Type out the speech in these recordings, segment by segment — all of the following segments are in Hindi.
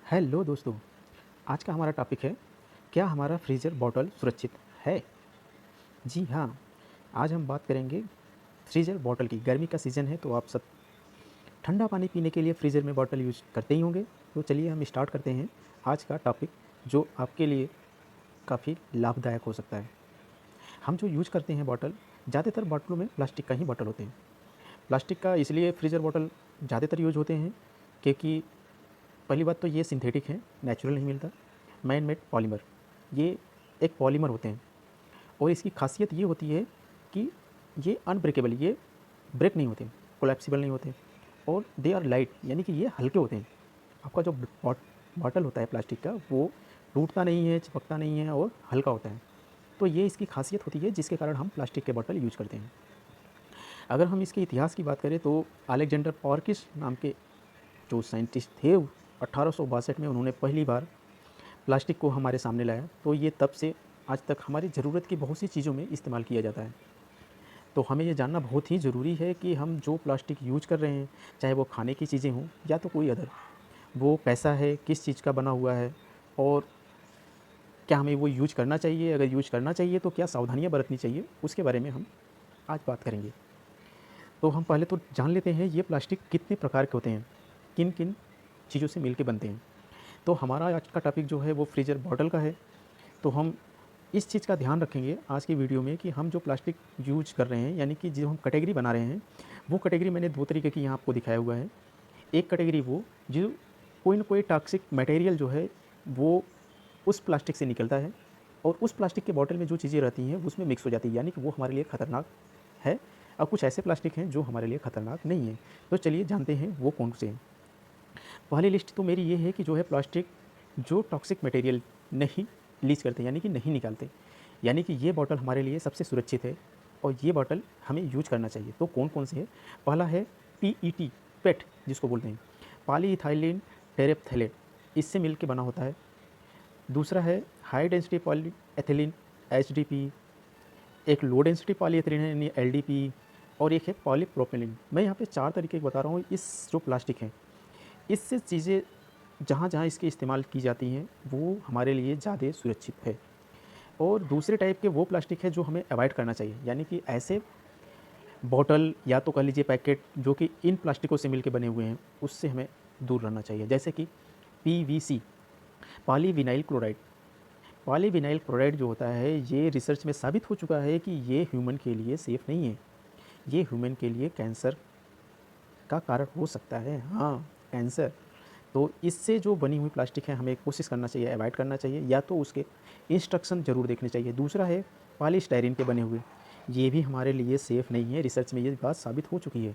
हेलो दोस्तों, आज का हमारा टॉपिक है, क्या हमारा फ्रीज़र बॉटल सुरक्षित है? जी हाँ, आज हम बात करेंगे फ्रीज़र बॉटल की। गर्मी का सीज़न है तो आप सब ठंडा पानी पीने के लिए फ्रीज़र में बॉटल यूज़ करते ही होंगे। तो चलिए हम स्टार्ट करते हैं आज का टॉपिक, जो आपके लिए काफ़ी लाभदायक हो सकता है। हम जो यूज़ करते हैं बॉटल, ज़्यादातर बॉटलों में प्लास्टिक का ही बॉटल होते हैं। प्लास्टिक का इसलिए फ्रीज़र बॉटल ज़्यादातर यूज़ होते हैं क्योंकि पहली बात तो ये सिंथेटिक है, नेचुरल नहीं मिलता। मैन मेड पॉलीमर, ये एक पॉलीमर होते हैं और इसकी खासियत ये होती है कि ये अनब्रेकेबल, ये ब्रेक नहीं होते, कोलैप्सिबल नहीं होते और दे आर लाइट, यानी कि ये हल्के होते हैं। आपका जो बॉटल होता है प्लास्टिक का, वो टूटता नहीं है, चिपकता नहीं है और हल्का होता है। तो ये इसकी खासियत होती है जिसके कारण हम प्लास्टिक के बॉटल यूज़ करते हैं। अगर हम इसके इतिहास की बात करें तो अलेक्जेंडर पॉर्किस नाम के जो साइंटिस्ट थे, 1862 में उन्होंने पहली बार प्लास्टिक को हमारे सामने लाया। तो ये तब से आज तक हमारी ज़रूरत की बहुत सी चीज़ों में इस्तेमाल किया जाता है। तो हमें ये जानना बहुत ही ज़रूरी है कि हम जो प्लास्टिक यूज कर रहे हैं, चाहे वो खाने की चीज़ें हों या तो कोई अदर, वो कैसा है, किस चीज़ का बना हुआ है और क्या हमें वो यूज करना चाहिए, अगर यूज करना चाहिए तो क्या सावधानियाँ बरतनी चाहिए, उसके बारे में हम आज बात करेंगे। तो हम पहले तो जान लेते हैं ये प्लास्टिक कितने प्रकार के होते हैं, किन किन चीज़ों से मिल के बनते हैं। तो हमारा आज का टॉपिक जो है वो फ्रीज़र बॉटल का है। तो हम इस चीज़ का ध्यान रखेंगे आज की वीडियो में कि हम जो प्लास्टिक यूज कर रहे हैं, यानी कि जो हम कैटेगरी बना रहे हैं, वो कैटेगरी मैंने दो तरीके की यहाँ आपको दिखाया हुआ है। एक कैटेगरी वो जो कोई ना कोई टॉक्सिक मटेरियल जो है वो उस प्लास्टिक से निकलता है और उस प्लास्टिक के बॉटल में जो चीज़ें रहती हैं उसमें मिक्स हो जाती है, यानी कि वो हमारे लिए ख़तरनाक है। और कुछ ऐसे प्लास्टिक हैं जो हमारे लिए ख़तरनाक नहीं है। तो चलिए जानते हैं वो कौन से हैं। पहली लिस्ट तो मेरी ये है कि जो है प्लास्टिक जो टॉक्सिक मटेरियल नहीं रिलीज़ करते, यानी कि नहीं निकालते, यानी कि ये बॉटल हमारे लिए सबसे सुरक्षित है और ये बॉटल हमें यूज करना चाहिए। तो कौन कौन से है? पहला है पीईटी, पेट जिसको बोलते हैं, पॉलीइथाइलिन टेरेप्थेलेट, इससे मिल के बना होता है। दूसरा है high density poly ethylene, HDP. एक लो डेंसिटी पॉलीएथिलीन है, यानी एलडीपी। और एक है पॉलीप्रोपिलीन। मैं यहाँ पे चार तरीके बता रहा हूँ। इस जो प्लास्टिक है, इससे चीज़ें जहाँ जहाँ इसके इस्तेमाल की जाती हैं वो हमारे लिए ज़्यादा सुरक्षित है। और दूसरे टाइप के वो प्लास्टिक है जो हमें अवॉइड करना चाहिए, यानी कि ऐसे बॉटल या तो कह लीजिए पैकेट जो कि इन प्लास्टिकों से मिलके बने हुए हैं, उससे हमें दूर रहना चाहिए। जैसे कि PVC, polyvinyl chloride. Polyvinyl chloride जो होता है, ये रिसर्च में साबित हो चुका है कि ये ह्यूमन के लिए सेफ़ नहीं है। ये ह्यूमन के लिए कैंसर का कारण हो सकता है। हाँ, कैंसर। तो इससे जो बनी हुई प्लास्टिक है हमें कोशिश करना चाहिए, अवॉइड करना चाहिए, या तो उसके इंस्ट्रक्शन ज़रूर देखने चाहिए। दूसरा है पॉलीस्टायरीन के बने हुए, ये भी हमारे लिए सेफ़ नहीं है, रिसर्च में ये बात साबित हो चुकी है।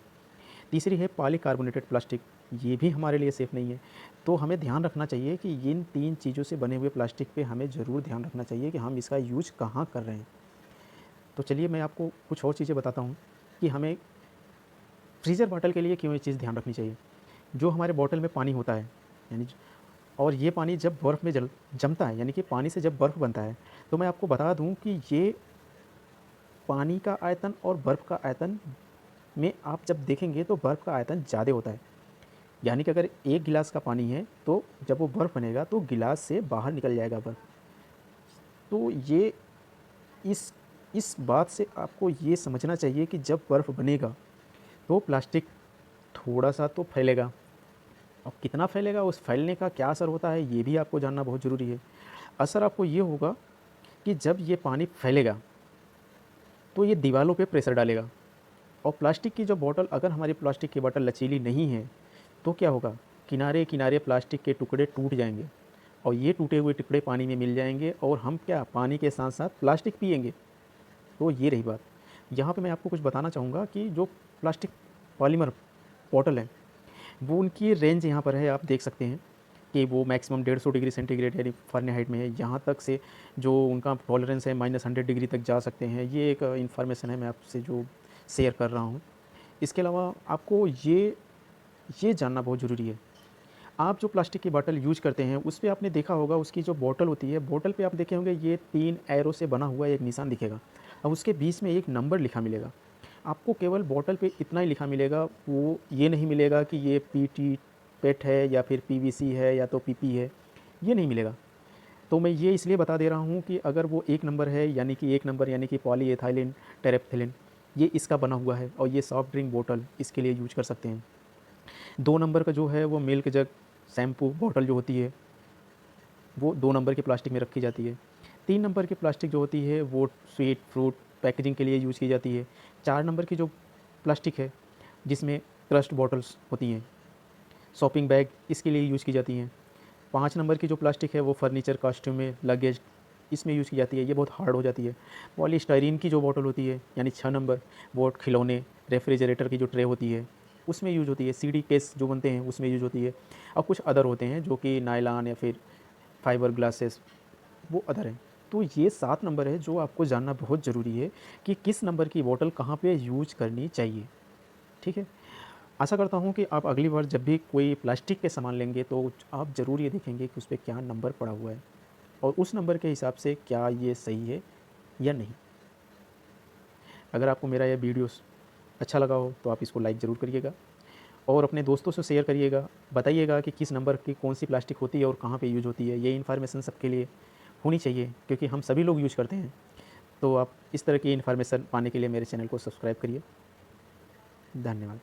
तीसरी है पॉलीकार्बोनेटेड प्लास्टिक, ये भी हमारे लिए सेफ़ नहीं है। तो हमें ध्यान रखना चाहिए कि इन तीन चीज़ों से बने हुए प्लास्टिक पे हमें ज़रूर ध्यान रखना चाहिए कि हम इसका यूज कहाँ कर रहे हैं। तो चलिए मैं आपको कुछ और चीज़ें बताता हूँ कि हमें फ्रीज़र बॉटल के लिए क्यों ये चीज़ ध्यान रखनी चाहिए। जो हमारे बॉटल में पानी होता है, यानी और ये पानी जब बर्फ़ में जमता है, यानी कि पानी से जब बर्फ़ बनता है, तो मैं आपको बता दूँ कि ये पानी का आयतन और बर्फ़ का आयतन में आप जब देखेंगे तो बर्फ़ का आयतन ज़्यादा होता है। यानी कि अगर 1 गिलास का पानी है तो जब वो बर्फ़ बनेगा तो गिलास से बाहर निकल जाएगा बर्फ़। तो ये इस इस बात से आपको ये समझना चाहिए कि जब बर्फ़ बनेगा तो प्लास्टिक थोड़ा-सा तो फैलेगा। अब कितना फैलेगा, उस फैलने का क्या असर होता है, ये भी आपको जानना बहुत ज़रूरी है। असर आपको ये होगा कि जब ये पानी फैलेगा तो ये दीवारों पे प्रेशर डालेगा और प्लास्टिक की जो बॉटल, अगर हमारी प्लास्टिक की बॉटल लचीली नहीं है तो क्या होगा, किनारे किनारे प्लास्टिक के टुकड़े टूट जाएंगे और ये टूटे हुए टुकड़े पानी में मिल जाएंगे और हम क्या पानी के साथ साथ प्लास्टिक पिएंगे। तो ये रही बात। यहाँ पे मैं आपको कुछ बताना चाहूँगा कि जो प्लास्टिक पॉलीमर बॉटल है, वो उनकी रेंज यहाँ पर है, आप देख सकते हैं कि वो मैक्सिमम 150 डिग्री सेंटीग्रेड यानी फ़ारेनहाइट में है। यहाँ तक से जो उनका टॉलरेंस है -100 डिग्री तक जा सकते हैं। ये एक इन्फॉर्मेशन है मैं आपसे जो शेयर कर रहा हूँ। इसके अलावा आपको ये जानना बहुत ज़रूरी है, आप जो प्लास्टिक की बॉटल यूज़ करते हैं उस पे आपने देखा होगा, उसकी जो बॉटल होती है, बॉटल पे आप देखे होंगे ये 3 एरो से बना हुआ एक निशान दिखेगा और उसके बीच में एक नंबर लिखा मिलेगा। आपको केवल बॉटल पे इतना ही लिखा मिलेगा, वो ये नहीं मिलेगा कि ये पीटी पेट है या फिर पीवीसी है या तो पीपी है, ये नहीं मिलेगा। तो मैं ये इसलिए बता दे रहा हूँ कि अगर वो 1 नंबर है यानी कि 1 नंबर यानी कि पॉलीएथिलीन टेरेप्थिलिन, ये इसका बना हुआ है और ये सॉफ्ट ड्रिंक बोतल इसके लिए यूज कर सकते हैं। 2 नंबर का जो है वो मिल्क जग शैम्पू बॉटल जो होती है वो 2 नंबर की प्लास्टिक में रखी जाती है। 3 नंबर की प्लास्टिक जो होती है वो स्वीट फ्रूट पैकेजिंग के लिए यूज़ की जाती है। 4 नंबर की जो प्लास्टिक है जिसमें क्रस्ट बॉटल्स होती हैं, शॉपिंग बैग इसके लिए यूज़ की जाती हैं। 5 नंबर की जो प्लास्टिक है वो फर्नीचर, कॉस्ट्यूम में, लगेज इसमें यूज़ की जाती है, ये बहुत हार्ड हो जाती है। पॉलीस्टाइरीन की जो बॉटल होती है यानी 6 नंबर, वो खिलौने, रेफ्रिजरेटर की जो ट्रे होती है उसमें यूज़ होती है। सीडी केस जो बनते हैं उसमें यूज़ होती है। और कुछ अदर होते हैं जो कि नायलॉन या फिर फाइबर ग्लासेस, वो अदर हैं। तो ये 7 नंबर है जो आपको जानना बहुत ज़रूरी है कि किस नंबर की बॉटल कहाँ पे यूज़ करनी चाहिए, ठीक है? आशा करता हूँ कि आप अगली बार जब भी कोई प्लास्टिक के सामान लेंगे तो आप ज़रूर ये देखेंगे कि उस पे क्या नंबर पड़ा हुआ है और उस नंबर के हिसाब से क्या ये सही है या नहीं। अगर आपको मेरा यह वीडियोस अच्छा लगा हो तो आप इसको लाइक ज़रूर करिएगा और अपने दोस्तों से शेयर करिएगा। बताइएगा कि किस नंबर की कौन सी प्लास्टिक होती है और कहाँ पे यूज़ होती है। ये इन्फॉर्मेशन सबके लिए होनी चाहिए क्योंकि हम सभी लोग यूज़ करते हैं। तो आप इस तरह की इन्फॉर्मेशन पाने के लिए मेरे चैनल को सब्सक्राइब करिए। धन्यवाद।